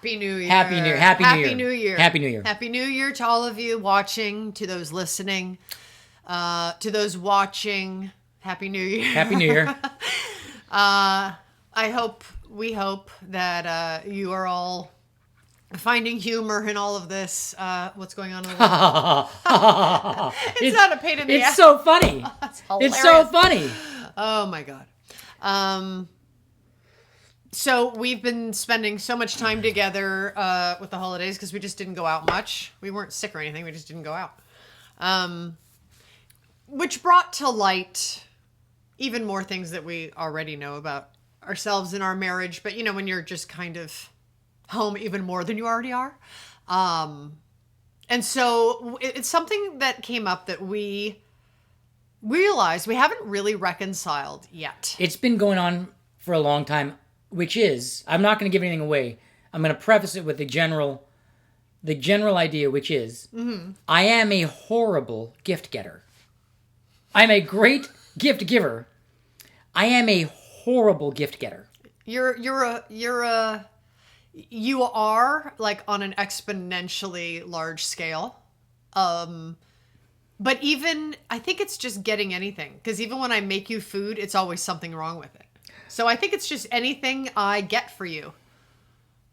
Happy New Year. Happy New Year. Happy New Year. Happy New Year. Happy New Year. Happy New Year to all of you watching, to those listening, to those watching. Happy New Year. Happy New Year. We hope that you are all finding humor in all of this. What's going on in the world? It's not a pain in the ass. It's so funny. That's hilarious. It's so funny. Oh my God. So we've been spending so much time together with the holidays because we just didn't go out much. We weren't sick or anything. We just didn't go out. Which brought to light even more things that we already know about ourselves and our marriage. But, you know, when you're just kind of home even more than you already are. And so it's something that came up that we realized we haven't really reconciled yet. It's been going on for a long time, which is, I'm not going to give anything away. I'm going to preface it with the general idea, which is, I am a horrible gift getter. I'm a great gift giver. I am a horrible gift getter. You are like on an exponentially large scale. But even, I think it's just getting anything. Because even when I make you food, it's always something wrong with it. So I think it's just anything I get for you.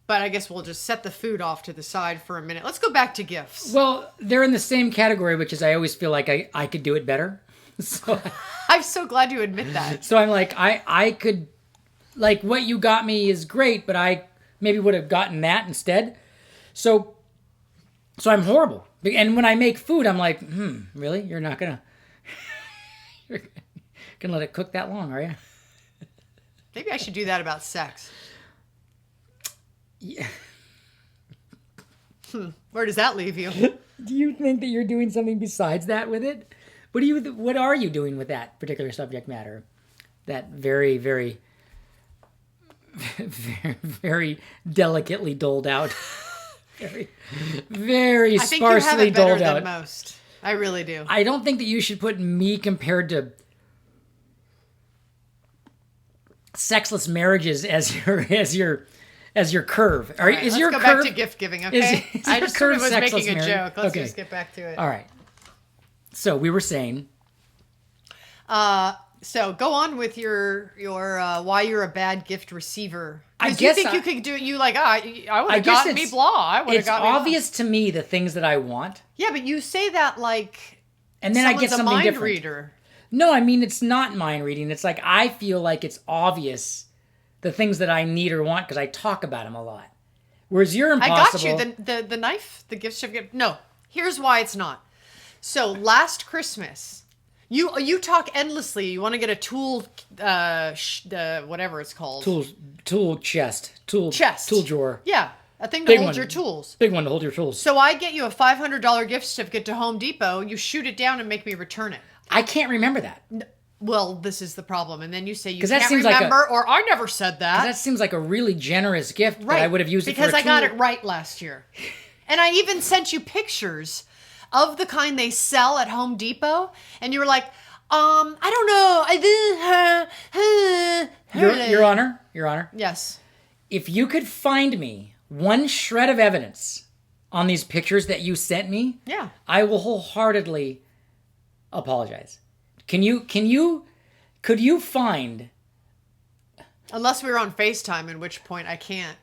But I guess we'll just set the food off to the side for a minute. Let's go back to gifts. Well, they're in the same category, which is I always feel like I could do it better. So I'm so glad you admit that. So I'm like, I could, like, what you got me is great, but I maybe would have gotten that instead. So I'm horrible. And when I make food, I'm like, really? You're not gonna let it cook that long, are you? Maybe I should do that about sex. Yeah. Where does that leave you? Do you think that you're doing something besides that with it? What are you doing with that particular subject matter? That very, very, very, very delicately doled out, very, very sparsely doled out. I think you have it better than most. I really do. I don't think that you should put me compared to sexless marriages as your curve. All right, let's go back to gift giving, okay? I just sort of was making a joke. Let's just get back to it. All right. So we were saying. So go on with your why you're a bad gift receiver. I guess you think you could do it. You like I would have gotten me blah. I would have gotten. It's obvious to me the things that I want. Yeah, but you say that like. And then I get something mind different. Reader. No, I mean it's not mind reading. It's like I feel like it's obvious the things that I need or want because I talk about them a lot. Whereas you're impossible. I got you the knife, the gift certificate. No, here's why it's not. So last Christmas, you talk endlessly. You want to get a tool, whatever it's called. Tool chest. Tool drawer. Yeah, a thing to hold your tools. Big one to hold your tools. So I get you a $500 gift certificate to Home Depot. You shoot it down and make me return it. I can't remember that. Well, this is the problem. And then you say you can't remember, or I never said that. That seems like a really generous gift, right? That I would have used it for a tool. Because I got it right last year. And I even sent you pictures of the kind they sell at Home Depot, and you were like, I don't know. Your Honor. Yes. If you could find me one shred of evidence on these pictures that you sent me, yeah, I will wholeheartedly apologize. Could you find? Unless we were on FaceTime, in which point I can't.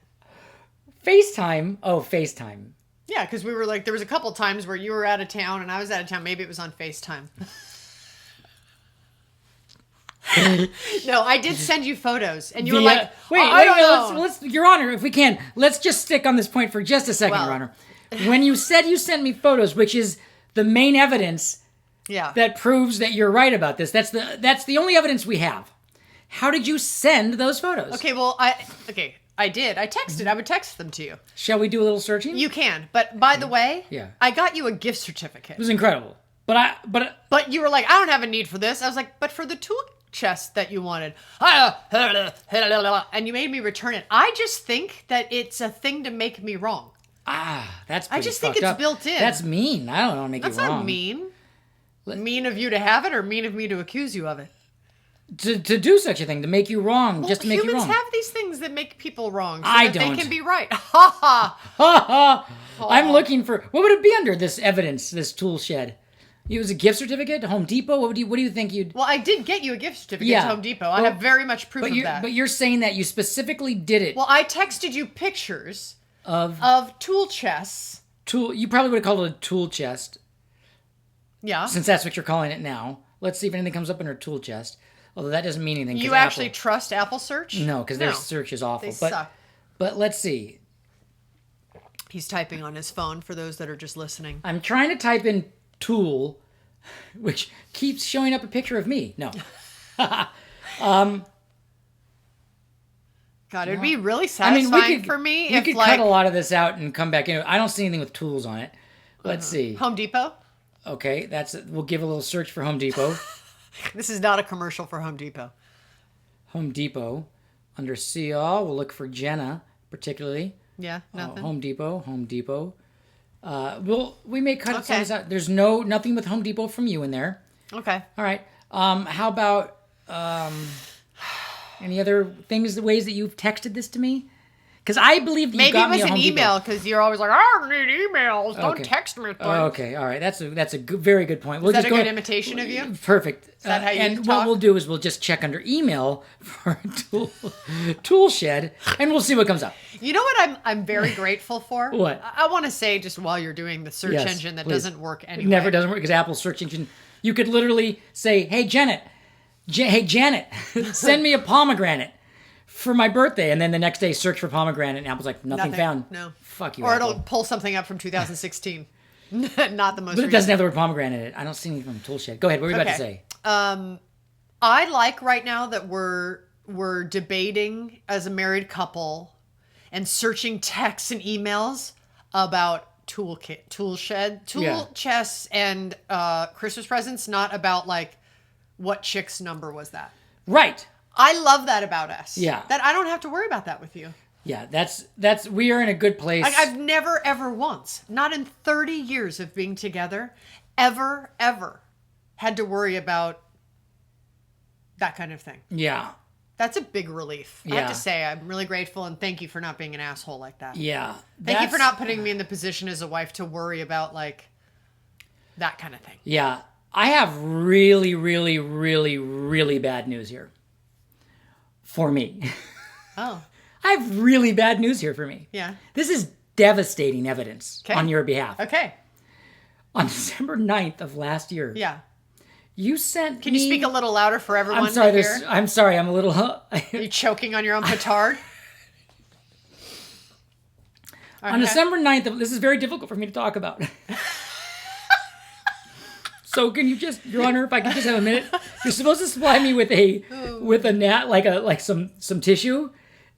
FaceTime? Oh, FaceTime. Yeah, because we were like, there was a couple times where you were out of town and I was out of town. Maybe it was on FaceTime. No, I did send you photos, and you were like, I don't know. Let's, Your Honor, if we can, let's just stick on this point for just a second, Your Honor. When you said you sent me photos, which is the main evidence that proves that you're right about this, that's the only evidence we have. How did you send those photos? Okay, well, I did. I texted. I would text them to you. Shall we do a little searching? You can. But by the way, I got you a gift certificate. It was incredible. But you were like, I don't have a need for this. I was like, but for the tool chest that you wanted. And you made me return it. I just think that it's a thing to make me wrong. That's pretty I just think it's up. built in. That's mean. I don't want to make you wrong. That's not mean. Mean of you to have it or mean of me to accuse you of it? to do such a thing, to make you wrong, just to make you wrong. Humans have these things that make people wrong so I that don't. they can be right. Ha ha. Ha ha! I'm looking for, what would it be under this evidence, this tool shed? It was a gift certificate to Home Depot? What do you think you'd... Well, I did get you a gift certificate to Home Depot. I have very much proof of that. But you're saying that you specifically did it. Well, I texted you pictures of tool chests. You probably would have called it a tool chest. Yeah. Since that's what you're calling it now. Let's see if anything comes up in her tool chest. Although that doesn't mean anything. You actually trust Apple search? No, because their search is awful. They suck. But let's see. He's typing on his phone for those that are just listening. I'm trying to type in tool, which keeps showing up a picture of me. No. God, it'd be really satisfying for me if we could cut a lot of this out and come back in. I don't see anything with tools on it. Let's see. Home Depot? Okay, we'll give a little search for Home Depot. This is not a commercial for Home Depot. Home Depot. Under see all, we'll look for Jenna, particularly. Yeah, nothing. Home Depot. We may cut some of this out. There's nothing with Home Depot from you in there. Okay. All right. How about any other ways that you've texted this to me? Because I believe that you got me a Home Depot. Maybe it was an email, because you're always like, I don't need emails. Don't text me. Okay, all right. That's a very good point. Is that a good imitation of you? Perfect. Is that how you talk? What we'll do is we'll just check under email for a tool shed, and we'll see what comes up. You know what I'm very grateful for? What? I want to say, just while you're doing the search engine that doesn't work anyway. It never doesn't work, because Apple's search engine, you could literally say, hey, Janet, send me a pomegranate for my birthday, and then the next day search for pomegranate, and Apple's like, nothing found. No. Fuck you, Or Apple. it'll pull something up from 2016. Not the most But it doesn't have the word pomegranate in it. I don't see anything from Toolshed. Go ahead. What were you about to say? I like right now that we're debating as a married couple and searching texts and emails about tool chests and Christmas presents, not about like what chick's number was that. Right. I love that about us. Yeah. That I don't have to worry about that with you. Yeah, we are in a good place. I've never, ever once, not in 30 years of being together, ever had to worry about that kind of thing. Yeah. That's a big relief. Yeah. I have to say, I'm really grateful, and thank you for not being an asshole like that. Yeah. Thank you for not putting me in the position as a wife to worry about, like, that kind of thing. Yeah. I have really, really, really, really bad news here. For me. Oh. I have really bad news here for me. Yeah. This is devastating evidence on your behalf. Okay. On December 9th of last year. Yeah. You sent Can you speak a little louder for everyone to hear? I'm sorry, I'm a little... Are you choking on your own petard? On December 9th, this is very difficult for me to talk about. So can you just, Your Honor, if I could just have a minute? You're supposed to supply me with a gnat, like some tissue.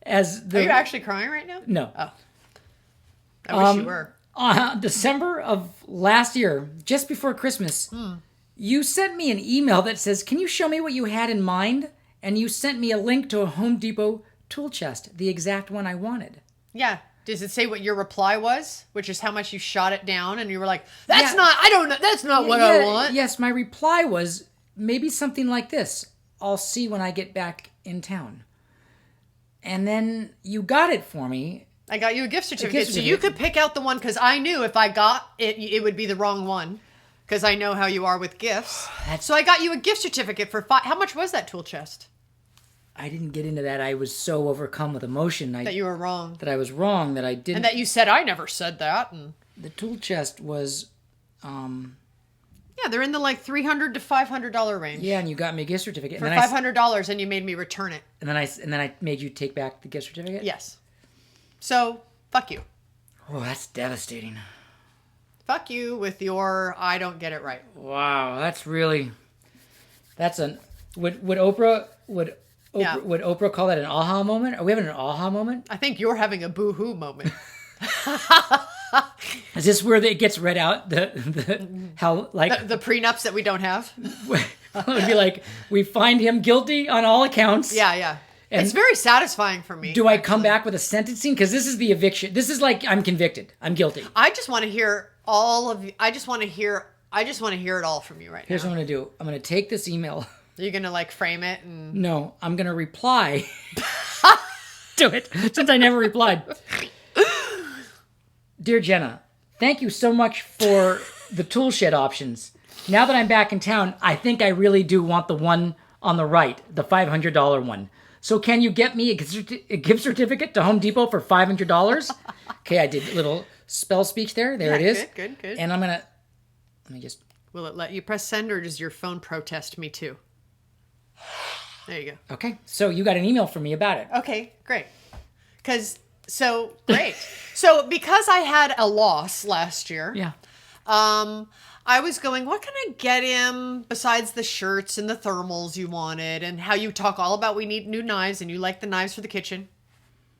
Are you actually crying right now? No. Oh. I wish you were. December of last year, just before Christmas, you sent me an email that says, can you show me what you had in mind? And you sent me a link to a Home Depot tool chest, the exact one I wanted. Yeah. Does it say what your reply was? Which is how much you shot it down, and you were like, that's not what I want. Yes, my reply was maybe something like this. I'll see when I get back in town. And then you got it for me. I got you a gift certificate. So you could pick out the one, because I knew if I got it, it would be the wrong one. Because I know how you are with gifts. So I got you a gift certificate for how much was that tool chest? I didn't get into that. I was so overcome with emotion. That you were wrong. That I was wrong, that I didn't. And that you said, I never said that. And the tool chest was... Yeah, they're in the like $300 to $500 range. Yeah, and you got me a gift certificate. For $500, and you made me return it. And then I made you take back the gift certificate? Yes. So, fuck you. Oh, that's devastating. Fuck you with your I don't get it right. Wow, that's really... Would Oprah call that an aha moment? Are we having an aha moment? I think you're having a boo-hoo moment. Is this where it gets read out? The prenups that we don't have? It would be like, we find him guilty on all accounts. Yeah. And it's very satisfying for me. Do I come back with a sentencing? Because this is the eviction. This is like, I'm convicted. I'm guilty. I just want to hear all of you. I just want to hear it all from you right now. Here's what I'm going to do. I'm going to take this email. Are you gonna like frame it and? No, I'm going to reply to it since I never replied. Dear Jenna, thank you so much for the tool shed options. Now that I'm back in town, I think I really do want the one on the right, the $500 one. So can you get me a gift certificate to Home Depot for $500? Okay, I did a little spell speech there. There it is. Good. And I'm going to, let me just. Will it let you press send, or does your phone protest me too? There you go. Okay, so you got an email from me about it. Okay, great. Great. So because I had a loss last year, Yeah. I was going, what can I get him besides the shirts and the thermals you wanted, and how you talk all about we need new knives and you like the knives for the kitchen.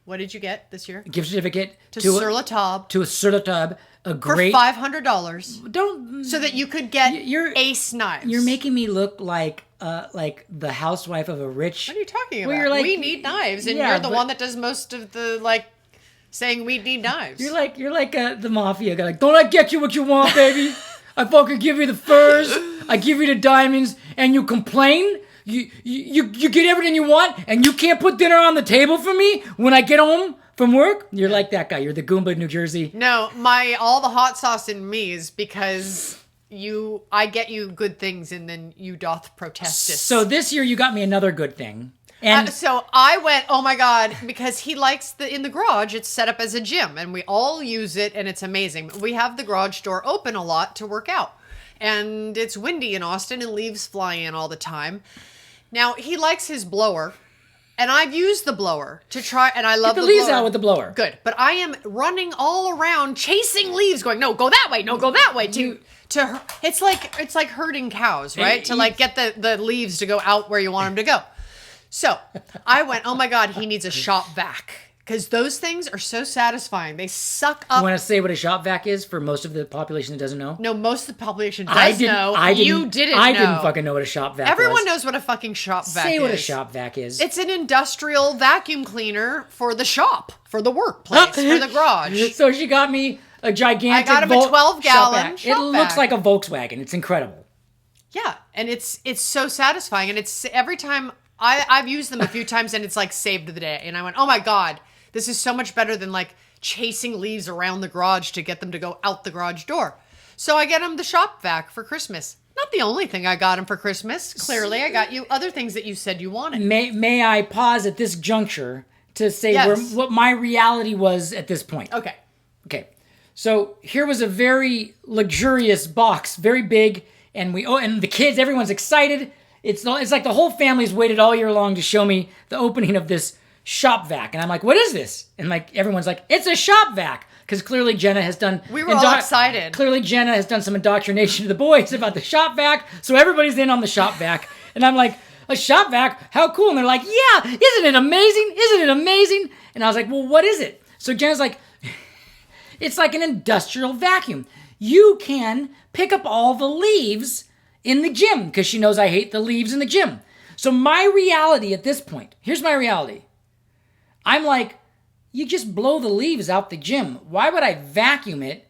What did you get this year? Gift certificate To Sur La Table to a Sur La Table, a for great $500, Don't so that you could get You're- Ace knives. You're making me look like the housewife of a rich. What are you talking about? Well, you're like- we need knives, and Yeah, you're the but- one that does most of the saying we need knives. You're like the mafia guy. Like, don't I get you what you want, baby? I fucking give you the furs, I give you the diamonds, and you complain. You get everything you want, and you can't put dinner on the table for me when I get home from work. You're like that guy. You're the Goomba in New Jersey. No, all the hot sauce in me is because I get you good things, and then you doth protest it. So this year you got me another good thing. And So I went, oh my God, because he likes in the garage, it's set up as a gym and we all use it and it's amazing. We have the garage door open a lot to work out, and it's windy in Austin and leaves fly in all the time. Now he likes his blower, and I've used the blower to try, and I love get the the leaves blower. out with the blower. Good. But I am running all around chasing leaves going, no, go that way. No, go that way. It's like herding cows, right? To like get the leaves to go out where you want them to go. So I went, oh my God, he needs a shop vac, because those things are so satisfying. They suck up. You want to say what a shop vac is for most of the population that doesn't know? No, most of the population does know. You didn't I know. didn't fucking know what a shop vac was. Everyone knows what a fucking shop vac is. Say what a shop vac is. It's an industrial vacuum cleaner for the shop, for the workplace, for the garage. So she got me a gigantic. I got him a 12-gallon It shop looks vac. like a Volkswagen. It's incredible. Yeah, and it's so satisfying, and it's every time I've used them a few times, and it's like saved the day. And I went, oh my God, this is so much better than like chasing leaves around the garage to get them to go out the garage door. So I get him the shop vac for Christmas. Not the only thing I got him for Christmas. Clearly, I got you other things that you said you wanted. May I pause at this juncture to say Yes. what my reality was at this point? Okay. Okay. So here was a very luxurious box, very big, and and the kids, everyone's excited. It's like the whole family's waited all year long to show me the opening of this shop vac. And I'm like, what is this? And like everyone's like, it's a shop vac. Because clearly Jenna has done... We were all excited. Clearly Jenna has done some indoctrination to the boys about the shop vac. So everybody's in on the shop vac. And I'm like, a shop vac? How cool. And they're like, yeah, isn't it amazing? Isn't it amazing? And I was like, well, what is it? So Jenna's like, it's like an industrial vacuum. You can pick up all the leaves in the gym, because she knows I hate the leaves in the gym. So my reality at this point, here's my reality. I'm like, you just blow the leaves out the gym. Why would I vacuum it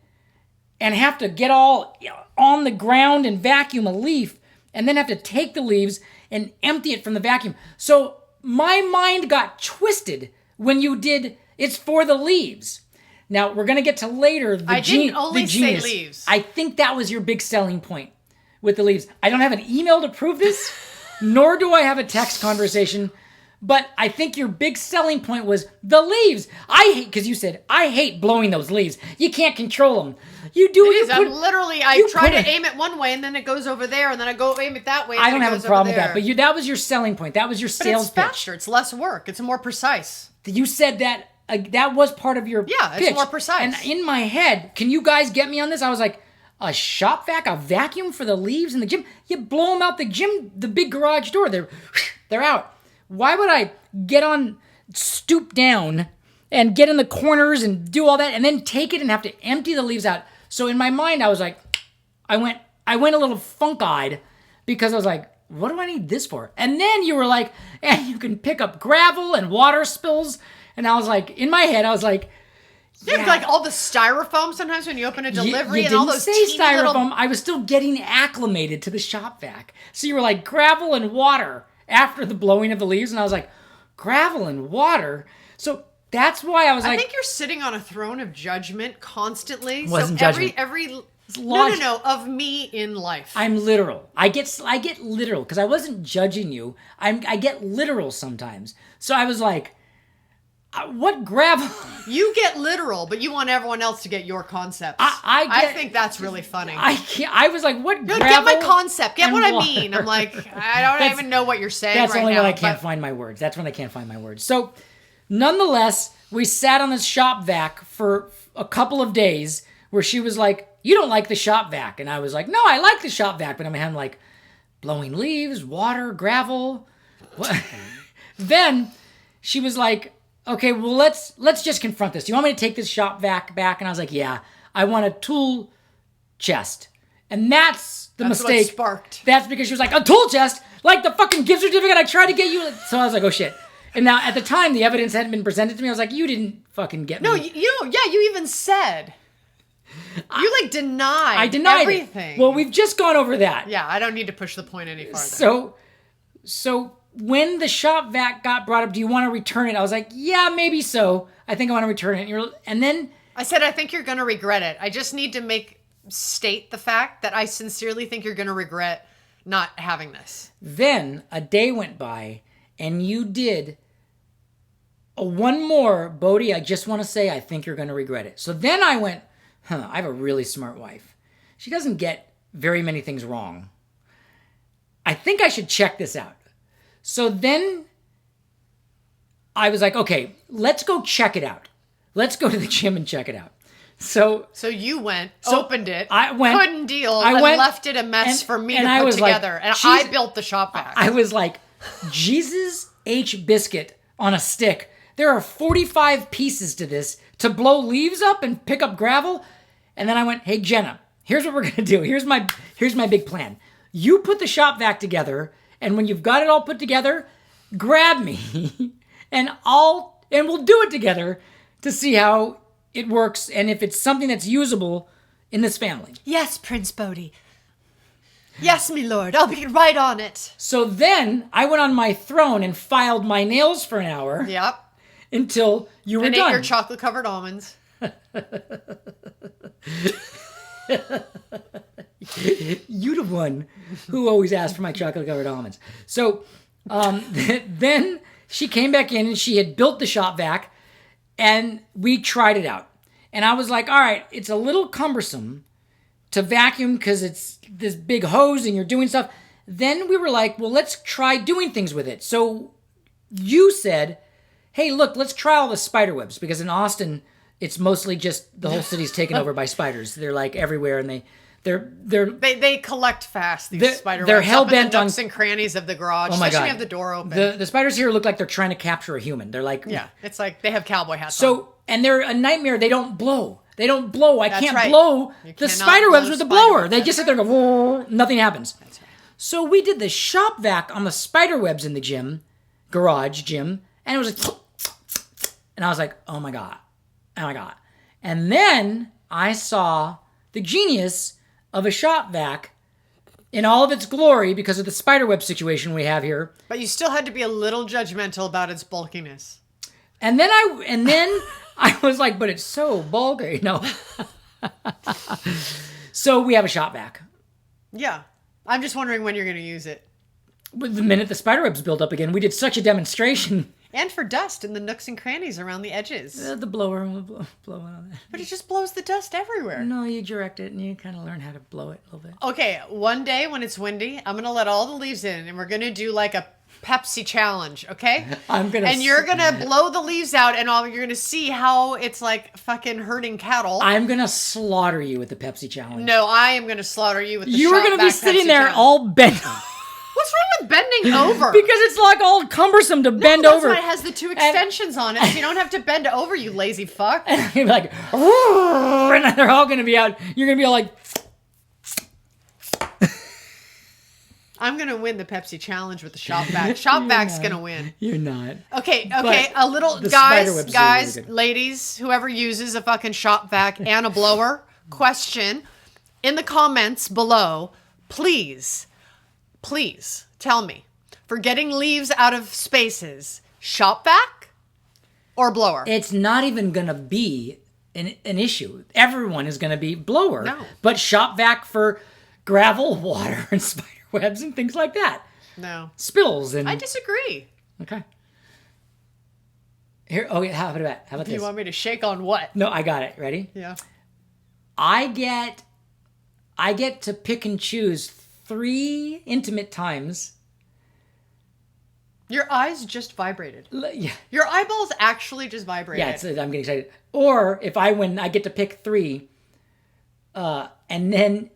and have to get all on the ground and vacuum a leaf and then have to take the leaves and empty it from the vacuum? So my mind got twisted when you did, it's for the leaves. Now, we're going to get to later. I didn't only say leaves. I think that was your big selling point with the leaves. I don't have an email to prove this, nor do I have a text conversation, but I think your big selling point was the leaves. I hate, because you said, I hate blowing those leaves. You can't control them. You do. It is. I try to it- aim it one way, and then it goes over there, and then I go aim it that way. And I then don't it have a goes problem with over that, there. but that was your selling point. That was your But sales it's pitch. faster. It's less work. It's more precise. You said that that was part of your Yeah, it's pitch. more precise. And in my head, can you guys get me on this? I was like, a shop vac, a vacuum for the leaves in the gym? You blow them out the gym, the big garage door. They're out. Why would I stoop down and get in the corners and do all that and then take it and have to empty the leaves out? So in my mind, I was like, I went a little funk-eyed because I was like, what do I need this for? And then you were like, and you can pick up gravel and water spills. And I was like, in my head, I was like, Yeah, like all the styrofoam sometimes when you open a delivery you and all didn't those say teeny styrofoam. little... I was still getting acclimated to the shop vac. So you were like gravel and water after the blowing of the leaves, and I was like, gravel and water? So that's why I was I like... think you're sitting on a throne of judgment constantly. Wasn't so judgment. no, of me in life. I'm literal. I get literal because I wasn't judging you. I get literal sometimes. So I was like, what gravel? You get literal, but you want everyone else to get your concepts. I think that's really funny. I was like, what No, gravel? get my concept. Get and what I water? mean. I'm like, I don't even know what you're saying That's right only now. when I can't find my words. That's when I can't find my words. So, nonetheless, we sat on this shop vac for a couple of days where she was like, you don't like the shop vac. And I was like, no, I like the shop vac. But I'm having like blowing leaves, water, gravel. What? Then she was like, okay, well, let's just confront this. Do you want me to take this shop vac back? And I was like, yeah, I want a tool chest. And that's the mistake. What sparked. That's because she was like, a tool chest? Like the fucking gift certificate I tried to get you. So I was like, oh shit. And now at the time, the evidence hadn't been presented to me. I was like, you didn't fucking get me. No, you even said. You like denied. I denied everything. it. Well, we've just gone over that. Yeah, I don't need to push the point any farther. So when the shop vac got brought up, do you want to return it? I was like, yeah, maybe so. I think I want to return it. And then I said, I think you're going to regret it. I just need to state the fact that I sincerely think you're going to regret not having this. Then a day went by and you did one more, Bodhi, I just want to say I think you're going to regret it. So then I went, I have a really smart wife. She doesn't get very many things wrong. I think I should check this out. So then I was like, okay, let's go check it out. Let's go to the gym and check it out. So you went, opened it, I went, couldn't deal, and left it a mess for me to put together. Like, and I built the shop vac. I was like, Jesus H. Biscuit on a stick. There are 45 pieces to this to blow leaves up and pick up gravel. And then I went, hey, Jenna, here's what we're going to do. Here's my big plan. You put the shop vac together, and when you've got it all put together, grab me, and we'll do it together to see how it works and if it's something that's usable in this family. Yes, Prince Bodhi. Yes, me lord. I'll be right on it. So then I went on my throne and filed my nails for an hour. Yep. Until you were and done. ate your chocolate-covered almonds. You're the one who always asked for my chocolate-covered almonds. So then she came back in and she had built the shop vac and we tried it out. And I was like, all right, it's a little cumbersome to vacuum because it's this big hose and you're doing stuff. Then we were like, well, let's try doing things with it. So you said, hey, look, let's try all the spider webs because in Austin, it's mostly just the whole city's taken over by spiders. They're like everywhere and they collect fast, these spider webs. They're hell-bent on nooks and crannies of the garage. Oh my God. Especially when you have the door open. The spiders here look like they're trying to capture a human. They're like... Yeah, it's like they have cowboy hats on. And they're a nightmare. They don't blow. I That's can't right. blow the spider webs blow with the spider blower. webs. They just sit there and go, "Whoa," nothing happens. That's right. So we did the shop vac on the spider webs in the garage gym, and it was like... And I was like, oh my God. And then I saw the genius of a shop vac in all of its glory because of the spiderweb situation we have here. But you still had to be a little judgmental about its bulkiness. And then I was like, but it's so bulky. No. So we have a shop vac. Yeah. I'm just wondering when you're going to use it. But the minute the spiderwebs build up again, we did such a demonstration. And for dust in the nooks and crannies around the edges. The blower will blow on that. But it just blows the dust everywhere. No, you direct it and you kind of learn how to blow it a little bit. Okay, one day when it's windy, I'm going to let all the leaves in and we're going to do like a Pepsi challenge, okay? And you're going to blow the leaves out and you're going to see how it's like fucking herding cattle. I'm going to slaughter you with the Pepsi challenge. No, I am going to slaughter you with the You are going to be sitting there all bent. What's wrong with bending over? Because it's like all cumbersome to bend over. That's why it has the two extensions on it, so you don't have to bend over, you lazy fuck. And you're like, and they're all going to be out. You're going to be all like... I'm gonna win the Pepsi challenge with the shop vac. Shop vac's gonna win. You're not. Okay. But A little the spider webs are guys, really good. ladies, whoever uses a fucking shop vac and a blower, question in the comments below. Please tell me, for getting leaves out of spaces, shop vac or blower? It's not even going to be an issue. Everyone is going to be blower. No. But shop vac for gravel, water, and spider webs and things like that. No, Spills and... I disagree. Okay. Here, okay, how about that? How about You this? want me to shake on what? No, I got it. Ready? Yeah. I get to pick and choose 3 intimate times. Your eyes just vibrated. Yeah. Your eyeballs actually just vibrated. Yeah, I'm getting excited. Or if I win, I get to pick 3. And then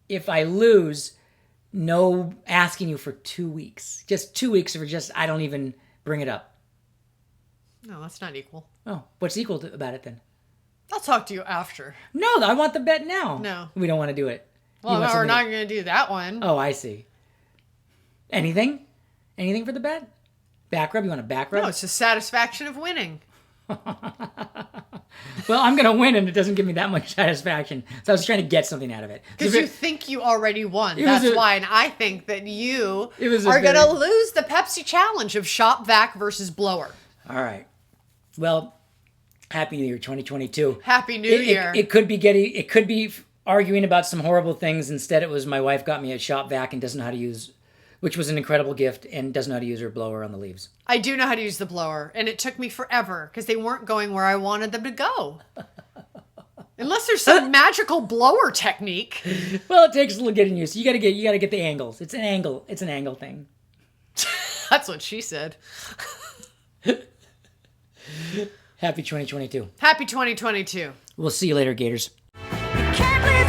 if I lose, no asking you for 2 weeks. Just 2 weeks for just, I don't even bring it up. No, that's not equal. Oh, what's equal about it then? I'll talk to you after. No, I want the bet now. No. We don't want to do it. You Well, want no, we're something- not going to do that one. Oh, I see. Anything? Anything for the bet? Back rub? You want a back rub? No, it's the satisfaction of winning. Well, I'm going to win and it doesn't give me that much satisfaction. So I was trying to get something out of it. Because you think you already won. was That's a- why. And I think that you It was a are going to very- lose the Pepsi challenge of shop vac versus blower. All right. Well, Happy New Year 2022. Happy New Year. It could be arguing about some horrible things. Instead, it was my wife got me a shop vac and doesn't know how to use, which was an incredible gift, and doesn't know how to use her blower on the leaves. I do know how to use the blower. And it took me forever because they weren't going where I wanted them to go. Unless there's some magical blower technique. Well, it takes a little getting used. You got to get the angles. It's an angle thing. That's what she said. Happy 2022. Happy 2022. We'll see you later, Gators. Can't believe